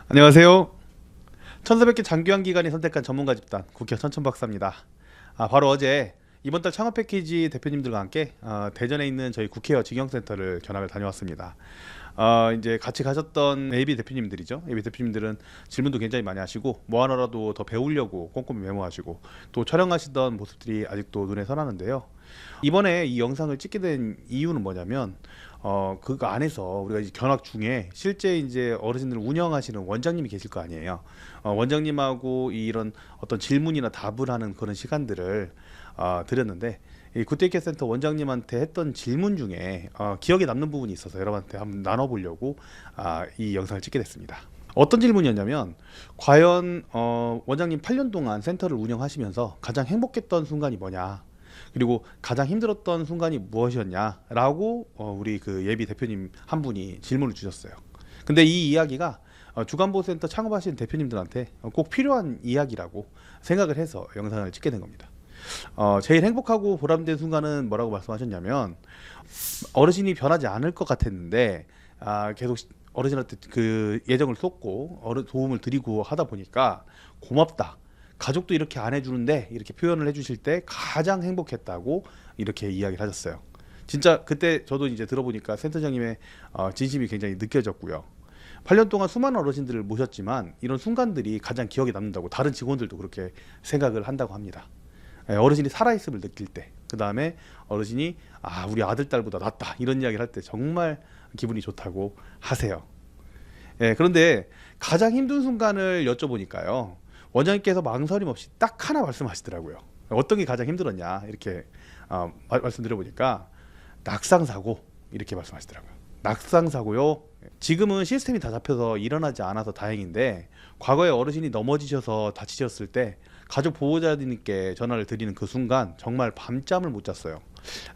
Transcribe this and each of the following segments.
안녕하세요. 1400개 장기환 기관이 선택한 전문가 집단 국회 천천박사입니다. 바로 어제 이번 달 창업 패키지 대표님들과 함께 대전에 있는 저희 국회의원 직영센터를 견학을 다녀왔습니다. 이제 같이 가셨던 AB 대표님들이죠. AB 대표님들은 질문도 굉장히 많이 하시고 뭐 하나라도 더 배우려고 꼼꼼히 메모하시고 또 촬영하시던 모습들이 아직도 눈에 선하는데요. 이번에 이 영상을 찍게 된 이유는 뭐냐면 그 안에서 우리가 이제 견학 중에 실제 이제 어르신들 운영하시는 원장님이 계실 거 아니에요. 원장님하고 이런 어떤 질문이나 답을 하는 그런 시간들을 드렸는데 이 굿데이케어 센터 원장님한테 했던 질문 중에 기억에 남는 부분이 있어서 여러분한테 한번 나눠보려고 이 영상을 찍게 됐습니다. 어떤 질문이었냐면 과연 원장님 8년 동안 센터를 운영하시면서 가장 행복했던 순간이 뭐냐, 그리고 가장 힘들었던 순간이 무엇이었냐 라고 우리 그 예비 대표님 한 분이 질문을 주셨어요. 근데 이 이야기가 주간보호센터 창업하신 대표님들한테 꼭 필요한 이야기라고 생각을 해서 영상을 찍게 된 겁니다. 제일 행복하고 보람된 순간은 뭐라고 말씀하셨냐면, 어르신이 변하지 않을 것 같았는데 계속 어르신한테 그 예정을 쏟고 도움을 드리고 하다 보니까 고맙다, 가족도 이렇게 안 해주는데 이렇게 표현을 해주실 때 가장 행복했다고 이렇게 이야기를 하셨어요. 진짜 그때 저도 이제 들어보니까 센터장님의 진심이 굉장히 느껴졌고요. 8년 동안 수많은 어르신들을 모셨지만 이런 순간들이 가장 기억에 남는다고 다른 직원들도 그렇게 생각을 한다고 합니다. 어르신이 살아있음을 느낄 때, 그 다음에 어르신이 우리 아들 딸보다 낫다 이런 이야기를 할 때 정말 기분이 좋다고 하세요. 그런데 가장 힘든 순간을 여쭤보니까요, 원장님께서 망설임 없이 딱 하나 말씀하시더라고요. 어떤 게 가장 힘들었냐 이렇게 말씀드려보니까 낙상사고, 이렇게 말씀하시더라고요. 낙상사고요. 지금은 시스템이 다 잡혀서 일어나지 않아서 다행인데 과거에 어르신이 넘어지셔서 다치셨을 때 가족 보호자님께 전화를 드리는 그 순간 정말 밤잠을 못 잤어요.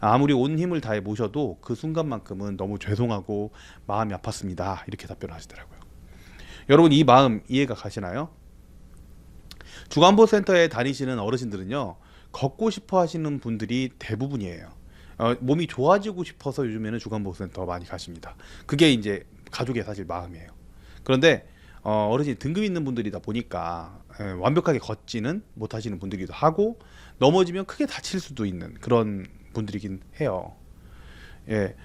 아무리 온 힘을 다해 모셔도 그 순간만큼은 너무 죄송하고 마음이 아팠습니다, 이렇게 답변을 하시더라고요. 여러분, 이 마음 이해가 가시나요? 주간보호센터에 다니시는 어르신들은요, 걷고 싶어 하시는 분들이 대부분이에요. 몸이 좋아지고 싶어서 요즘에는 주간보호센터 많이 가십니다. 그게 이제 가족의 사실 마음이에요. 그런데 어르신 등급 있는 분들이다 보니까 완벽하게 걷지는 못하시는 분들이기도 하고, 넘어지면 크게 다칠 수도 있는 그런 분들이긴 해요.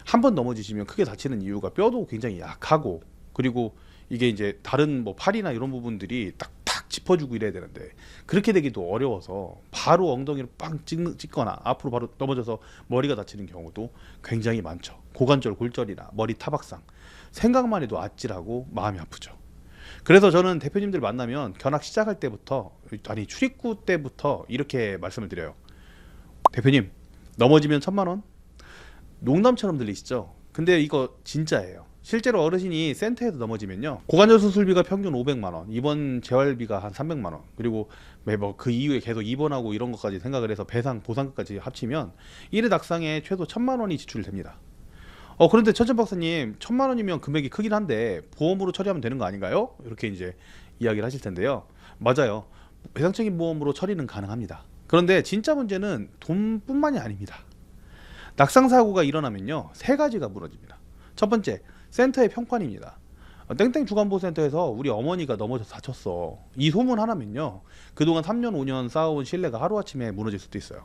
한 번 넘어지시면 크게 다치는 이유가 뼈도 굉장히 약하고, 그리고 이게 이제 다른 뭐 팔이나 이런 부분들이 딱딱 짚어주고 이래야 되는데 그렇게 되기도 어려워서 바로 엉덩이를 빵 찍거나 앞으로 바로 넘어져서 머리가 다치는 경우도 굉장히 많죠. 고관절 골절이나 머리 타박상, 생각만 해도 아찔하고 마음이 아프죠. 그래서 저는 대표님들 만나면 견학 시작할 때부터, 아니 출입구 때부터 이렇게 말씀을 드려요. 대표님, 넘어지면 1000만 원? 농담처럼 들리시죠? 근데 이거 진짜예요. 실제로 어르신이 센터에서 넘어지면요, 고관절 수술비가 평균 500만 원, 입원 재활비가 한 300만 원, 그리고 매번 그 이후에 계속 입원하고 이런 것까지 생각을 해서 배상 보상까지 합치면 1회 낙상에 최소 1000만 원이 지출됩니다. 그런데 천천 박사님, 1000만 원이면 금액이 크긴 한데 보험으로 처리하면 되는 거 아닌가요? 이렇게 이제 이야기를 하실 텐데요. 맞아요. 배상적인 보험으로 처리는 가능합니다. 그런데 진짜 문제는 돈뿐만이 아닙니다. 낙상 사고가 일어나면요, 세 가지가 무너집니다. 첫 번째, 센터의 평판입니다. 땡땡 주간보호센터에서 우리 어머니가 넘어져서 다쳤어, 이 소문 하나면요, 그동안 3년 5년 쌓아온 신뢰가 하루아침에 무너질 수도 있어요.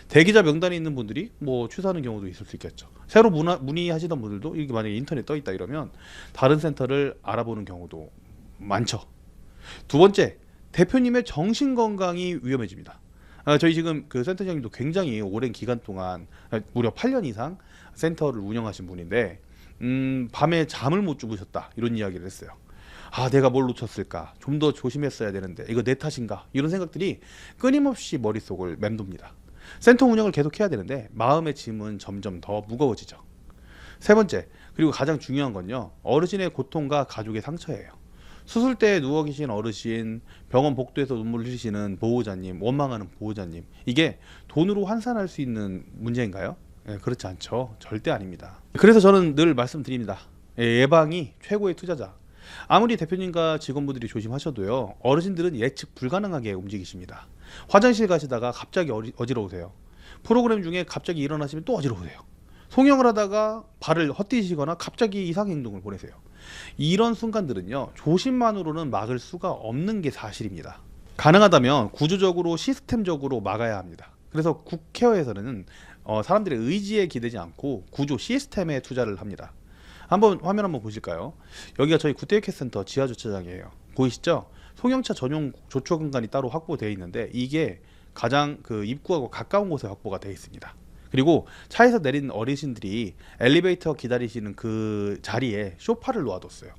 대기자 명단에 있는 분들이 뭐 취소하는 경우도 있을 수 있겠죠. 새로 문의하시던 분들도 이게 만약에 인터넷 떠 있다 이러면 다른 센터를 알아보는 경우도 많죠. 두 번째, 대표님의 정신건강이 위험해집니다. 저희 지금 그 센터장님도 굉장히 오랜 기간 동안, 무려 8년 이상 센터를 운영하신 분인데 밤에 잠을 못 주무셨다 이런 이야기를 했어요. 내가 뭘 놓쳤을까, 좀 더 조심했어야 되는데 이거 내 탓인가, 이런 생각들이 끊임없이 머릿속을 맴돕니다. 센터 운영을 계속 해야 되는데 마음의 짐은 점점 더 무거워지죠. 세 번째, 그리고 가장 중요한 건요, 어르신의 고통과 가족의 상처예요. 수술대에 누워 계신 어르신, 병원 복도에서 눈물 흘리시는 보호자님, 원망하는 보호자님, 이게 돈으로 환산할 수 있는 문제인가요? 그렇지 않죠. 절대 아닙니다. 그래서 저는 늘 말씀드립니다. 예방이 최고의 투자자. 아무리 대표님과 직원분들이 조심하셔도요, 어르신들은 예측 불가능하게 움직이십니다. 화장실 가시다가 갑자기 어지러우세요. 프로그램 중에 갑자기 일어나시면 또 어지러우세요. 송영을 하다가 발을 헛디디시거나 갑자기 이상 행동을 보내세요. 이런 순간들은요, 조심만으로는 막을 수가 없는 게 사실입니다. 가능하다면 구조적으로 시스템적으로 막아야 합니다. 그래서 국회에서는 사람들의 의지에 기대지 않고 구조 시스템에 투자를 합니다. 한번 화면 한번 보실까요? 여기가 저희 구태의회센터 지하주차장이에요. 보이시죠? 소형차 전용 조처 공간이 따로 확보되어 있는데 이게 가장 그 입구하고 가까운 곳에 확보가 되어 있습니다. 그리고 차에서 내린 어르신들이 엘리베이터 기다리시는 그 자리에 소파를 놓아뒀어요.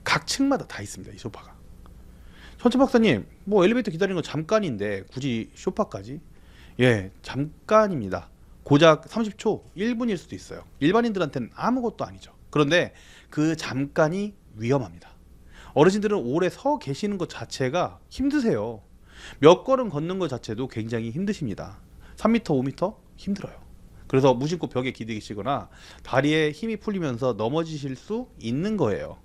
각 층마다 다 있습니다. 이 소파가. 천천 박사님, 뭐 엘리베이터 기다리는 건 잠깐인데 굳이 소파까지? 예, 잠깐입니다. 고작 30초, 1분일 수도 있어요. 일반인들한테는 아무것도 아니죠. 그런데 그 잠깐이 위험합니다. 어르신들은 오래 서 계시는 것 자체가 힘드세요. 몇 걸음 걷는 것 자체도 굉장히 힘드십니다. 3m, 5m 힘들어요. 그래서 무심코 벽에 기대시거나 다리에 힘이 풀리면서 넘어지실 수 있는 거예요.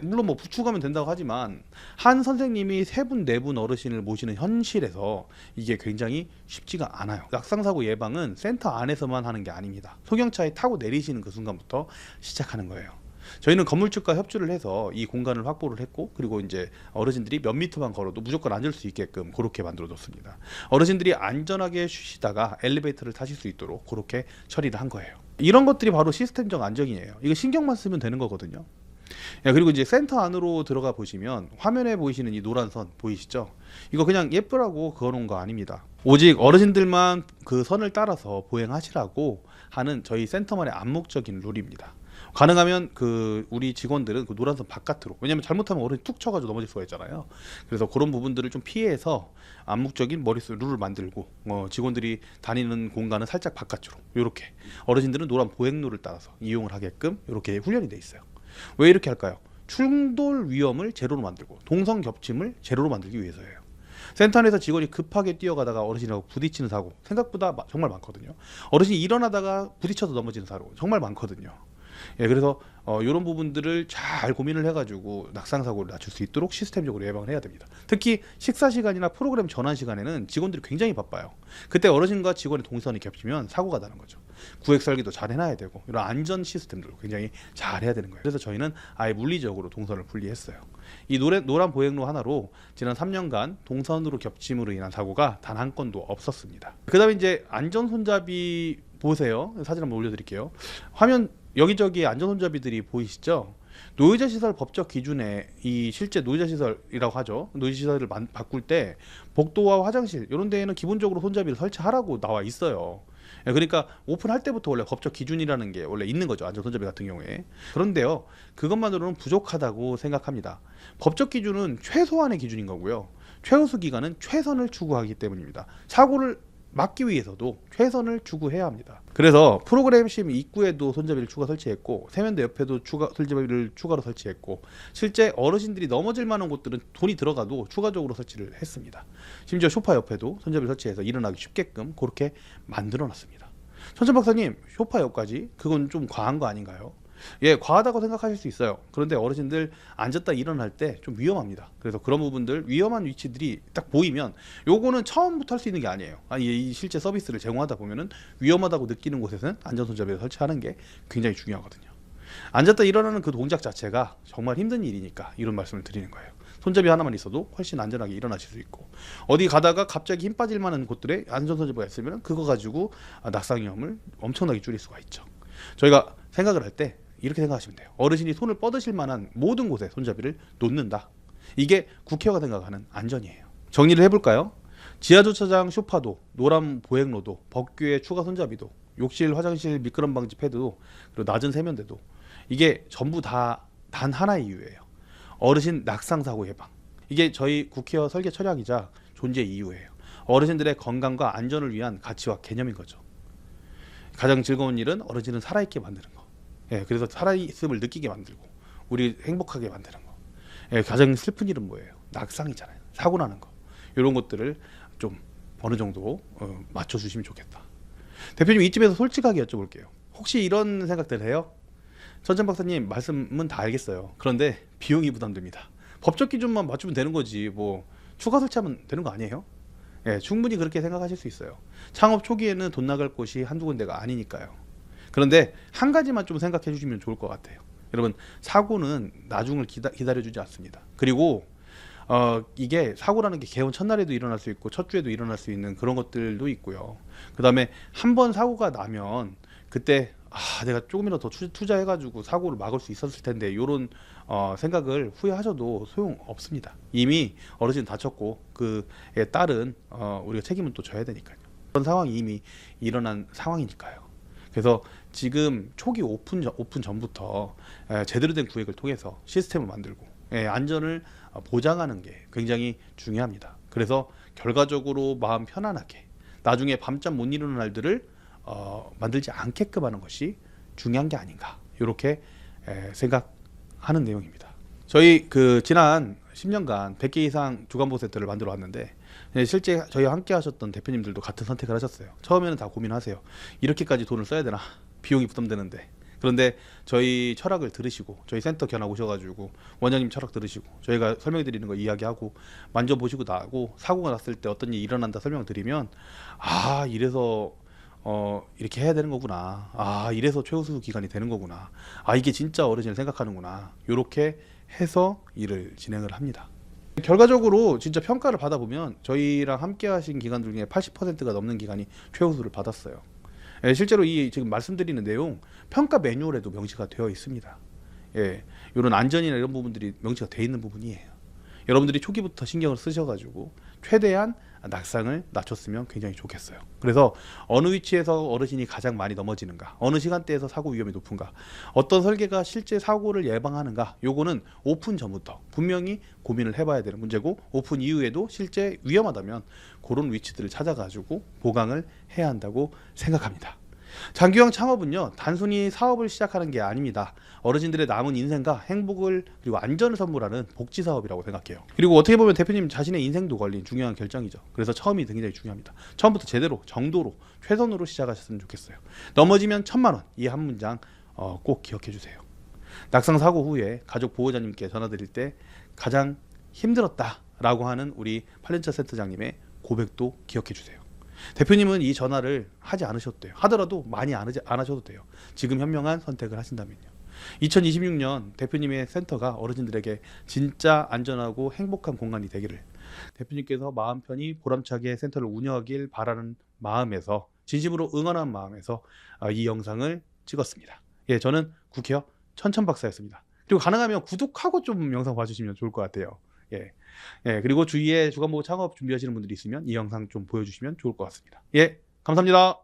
물론 뭐 부축하면 된다고 하지만 한 선생님이 3분, 4분 어르신을 모시는 현실에서 이게 굉장히 쉽지가 않아요. 낙상사고 예방은 센터 안에서만 하는 게 아닙니다. 소형차에 타고 내리시는 그 순간부터 시작하는 거예요. 저희는 건물주과 협조를 해서 이 공간을 확보를 했고, 그리고 이제 어르신들이 몇 미터만 걸어도 무조건 앉을 수 있게끔 그렇게 만들어 뒀습니다. 어르신들이 안전하게 쉬시다가 엘리베이터를 타실 수 있도록 그렇게 처리를 한 거예요. 이런 것들이 바로 시스템적 안정이에요. 이거 신경만 쓰면 되는 거거든요. 그리고 이제 센터 안으로 들어가 보시면 화면에 보이시는 이 노란 선 보이시죠? 이거 그냥 예쁘라고 그어놓은 거 아닙니다. 오직 어르신들만 그 선을 따라서 보행하시라고 하는 저희 센터만의 암묵적인 룰입니다. 가능하면 그 우리 직원들은 그 노란 선 바깥으로, 왜냐면 잘못하면 어른이 툭 쳐가지고 넘어질 수가 있잖아요. 그래서 그런 부분들을 좀 피해서 암묵적인 머릿속 룰을 만들고 직원들이 다니는 공간은 살짝 바깥으로, 이렇게 어르신들은 노란 보행로를 따라서 이용을 하게끔 이렇게 훈련이 돼 있어요. 왜 이렇게 할까요? 충돌 위험을 제로로 만들고 동선 겹침을 제로로 만들기 위해서예요. 센터 안에서 직원이 급하게 뛰어가다가 어르신하고 부딪히는 사고 생각보다 정말 많거든요. 어르신이 일어나다가 부딪혀서 넘어지는 사고 정말 많거든요. 그래서 이런 부분들을 잘 고민을 해가지고 낙상사고를 낮출 수 있도록 시스템적으로 예방을 해야 됩니다. 특히 식사 시간이나 프로그램 전환 시간에는 직원들이 굉장히 바빠요. 그때 어르신과 직원의 동선이 겹치면 사고가 나는 거죠. 구획 설계도 잘 해놔야 되고 이런 안전 시스템도 굉장히 잘 해야 되는 거예요. 그래서 저희는 아예 물리적으로 동선을 분리했어요. 이 노란 보행로 하나로 지난 3년간 동선으로 겹침으로 인한 사고가 단 한 건도 없었습니다. 그 다음에 이제 안전 손잡이 보세요. 사진 한번 올려드릴게요. 화면 여기저기 안전손잡이들이 보이시죠? 노유자 시설 법적 기준에 이 실제 노유자 시설이라고 하죠. 노유자 시설을 바꿀 때 복도와 화장실 이런 데에는 기본적으로 손잡이를 설치하라고 나와 있어요. 그러니까 오픈할 때부터 원래 법적 기준이라는 게 원래 있는 거죠. 안전손잡이 같은 경우에. 그런데요, 그것만으로는 부족하다고 생각합니다. 법적 기준은 최소한의 기준인 거고요. 최우수 기간은 최선을 추구하기 때문입니다. 사고를 막기 위해서도 최선을 추구해야 합니다. 그래서 프로그램 심 입구에도 손잡이를 추가 설치했고, 세면대 옆에도 손잡이를 추가로 설치했고, 실제 어르신들이 넘어질 만한 곳들은 돈이 들어가도 추가적으로 설치를 했습니다. 심지어 소파 옆에도 손잡이를 설치해서 일어나기 쉽게끔 그렇게 만들어 놨습니다. 천천 박사님, 소파 옆까지? 그건 좀 과한 거 아닌가요? 예, 과하다고 생각하실 수 있어요. 그런데 어르신들 앉았다 일어날 때 좀 위험합니다. 그래서 그런 부분들, 위험한 위치들이 딱 보이면, 요거는 처음부터 할 수 있는 게 아니에요. 이 실제 서비스를 제공하다 보면은 위험하다고 느끼는 곳에서는 안전손잡이를 설치하는 게 굉장히 중요하거든요. 앉았다 일어나는 그 동작 자체가 정말 힘든 일이니까 이런 말씀을 드리는 거예요. 손잡이 하나만 있어도 훨씬 안전하게 일어나실 수 있고, 어디 가다가 갑자기 힘 빠질 만한 곳들에 안전손잡이가 있으면 그거 가지고 낙상 위험을 엄청나게 줄일 수가 있죠. 저희가 생각을 할 때 이렇게 생각하시면 돼요. 어르신이 손을 뻗으실 만한 모든 곳에 손잡이를 놓는다. 이게 국회가 생각하는 안전이에요. 정리를 해볼까요? 지하주차장 소파도, 노란 보행로도, 법규의 추가 손잡이도, 욕실, 화장실 미끄럼 방지 패드도, 그리고 낮은 세면대도, 이게 전부 다 단 하나의 이유예요. 어르신 낙상사고 예방. 이게 저희 국회와 설계 철학이자 존재 이유예요. 어르신들의 건강과 안전을 위한 가치와 개념인 거죠. 가장 즐거운 일은 어르신은 살아있게 만드는 거. 그래서 살아있음을 느끼게 만들고 우리 행복하게 만드는 거. 가장 슬픈 일은 뭐예요? 낙상이잖아요. 사고 나는 거. 이런 것들을 좀 어느 정도 맞춰주시면 좋겠다. 대표님, 이쯤에서 솔직하게 여쭤볼게요. 혹시 이런 생각들 해요? 천천 박사님, 말씀은 다 알겠어요. 그런데 비용이 부담됩니다. 법적 기준만 맞추면 되는 거지 뭐 추가 설치하면 되는 거 아니에요? 충분히 그렇게 생각하실 수 있어요. 창업 초기에는 돈 나갈 곳이 한두 군데가 아니니까요. 그런데 한 가지만 좀 생각해 주시면 좋을 것 같아요. 여러분, 사고는 나중을 기다려주지 않습니다. 그리고 이게 사고라는 게 개원 첫날에도 일어날 수 있고 첫 주에도 일어날 수 있는 그런 것들도 있고요. 그 다음에 한 번 사고가 나면 그때 내가 조금이라도 더 투자해가지고 사고를 막을 수 있었을 텐데 이런 생각을 후회하셔도 소용 없습니다. 이미 어르신 다쳤고 그에 따른 우리가 책임은 또 져야 되니까요. 그런 상황이 이미 일어난 상황이니까요. 그래서 지금 초기 오픈 전부터 제대로 된 구획을 통해서 시스템을 만들고 안전을 보장하는 게 굉장히 중요합니다. 그래서 결과적으로 마음 편안하게 나중에 밤잠 못 이루는 날들을 만들지 않게끔 하는 것이 중요한 게 아닌가, 이렇게 생각하는 내용입니다. 저희 지난 10년간 100개 이상 주간보호센터를 만들어 왔는데 실제 저희와 함께 하셨던 대표님들도 같은 선택을 하셨어요. 처음에는 다 고민하세요. 이렇게까지 돈을 써야 되나, 비용이 부담되는데. 그런데 저희 철학을 들으시고 저희 센터 견학 오셔가지고 원장님 철학 들으시고 저희가 설명해 드리는 거 이야기하고 만져보시고 나고 사고가 났을 때 어떤 일이 일어난다 설명드리면 이래서 이렇게 해야 되는 거구나, 이래서 최우수 기관이 되는 거구나, 이게 진짜 어르신을 생각하는구나, 이렇게 해서 일을 진행을 합니다. 결과적으로 진짜 평가를 받아보면 저희랑 함께 하신 기관 중에 80%가 넘는 기관이 최우수를 받았어요. 실제로 이 지금 말씀드리는 내용 평가 매뉴얼에도 명시가 되어 있습니다. 이런 안전이나 이런 부분들이 명시가 되어 있는 부분이에요. 여러분들이 초기부터 신경을 쓰셔가지고 최대한 낙상을 낮췄으면 굉장히 좋겠어요. 그래서 어느 위치에서 어르신이 가장 많이 넘어지는가, 어느 시간대에서 사고 위험이 높은가, 어떤 설계가 실제 사고를 예방하는가, 요거는 오픈 전부터 분명히 고민을 해봐야 되는 문제고, 오픈 이후에도 실제 위험하다면 그런 위치들을 찾아가지고 보강을 해야 한다고 생각합니다. 장기형 창업은요, 단순히 사업을 시작하는 게 아닙니다. 어르신들의 남은 인생과 행복을 그리고 안전을 선물하는 복지 사업이라고 생각해요. 그리고 어떻게 보면 대표님 자신의 인생도 걸린 중요한 결정이죠. 그래서 처음이 굉장히 중요합니다. 처음부터 제대로 정도로 최선으로 시작하셨으면 좋겠어요. 넘어지면 1000만 원, 이 한 문장 꼭 기억해 주세요. 낙상 사고 후에 가족 보호자님께 전화드릴 때 가장 힘들었다라고 하는 우리 팔렌차 센터장님의 고백도 기억해 주세요. 대표님은 이 전화를 하지 않으셔도 돼요. 하더라도 많이 안 하셔도 돼요. 지금 현명한 선택을 하신다면요. 2026년 대표님의 센터가 어르신들에게 진짜 안전하고 행복한 공간이 되기를, 대표님께서 마음 편히 보람차게 센터를 운영하길 바라는 마음에서, 진심으로 응원하는 마음에서 이 영상을 찍었습니다. 저는 국회의원 천천박사였습니다. 그리고 가능하면 구독하고 좀 영상 봐주시면 좋을 것 같아요. 그리고 주위에 주간보호 창업 준비하시는 분들이 있으면 이 영상 좀 보여주시면 좋을 것 같습니다. 감사합니다.